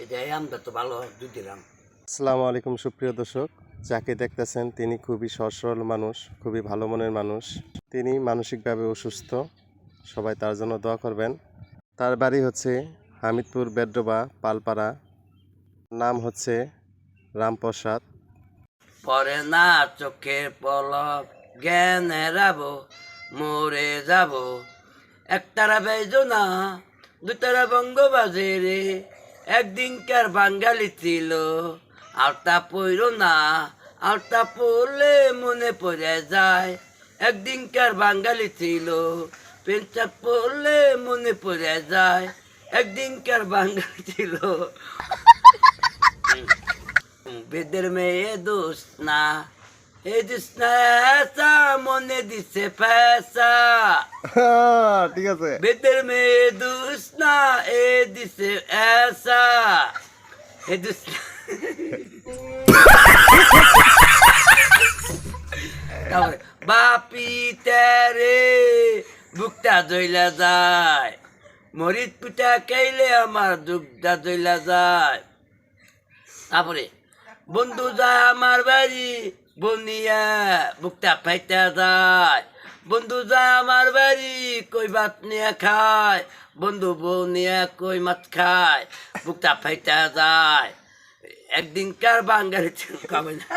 এটাই আমরা তো ভালো দুধ দিলাম। আসসালামু আলাইকুম সুপ্রিয় দর্শক, যাকে দেখতেছেন তিনি খুবই সহজ সরল মানুষ, খুবই ভালো মনের মানুষ। তিনি মানসিকভাবে অসুস্থ, সবাই তার জন্য দোয়া করবেন। তার বাড়ি হচ্ছে হামিদপুর বেড্রোবা পালপাড়া, নাম হচ্ছে রামপ্রসাদ। পরে না চোখের পলক জ্ঞান হারাবো, মরে যাব। একতারা বেজো না, দুতারা বঙ্গবাজে রে, একদিনকার বাঙালি ছিল। আলতা পইর না, আলতা পড়লে মনে পড়ে যায়, একদিনকার বাঙালি ছিল। পেঞ্চাপ পড়লে মনে পড়ে যায়, একদিনকার বাঙালি ছিল। বেদের মেয়ে দোষ না, এ দিস না এসা, মনে দিছে ফেসা। ঠিক আছে। বেদের মেয়ে দোষ না, এ দিছে এসা, এ দিস তারপরে বাপি তেরে বুকটা জইলা যায়, মরিচ পিঠা খাইলে আমার দুধটা জইলা যায়। তারপরে বন্ধু যায় আমার বাড়ি, বনিয়া বুকটা ফাইটা যায়। বন্ধু যায় আমার বাড়ি, কই ভাত নিয়ে খায়, বন্ধু বনিয়া কই মাছ খায়, বুকটা ফাইটা যায়। একদিনকার বাঙালি খাবে না।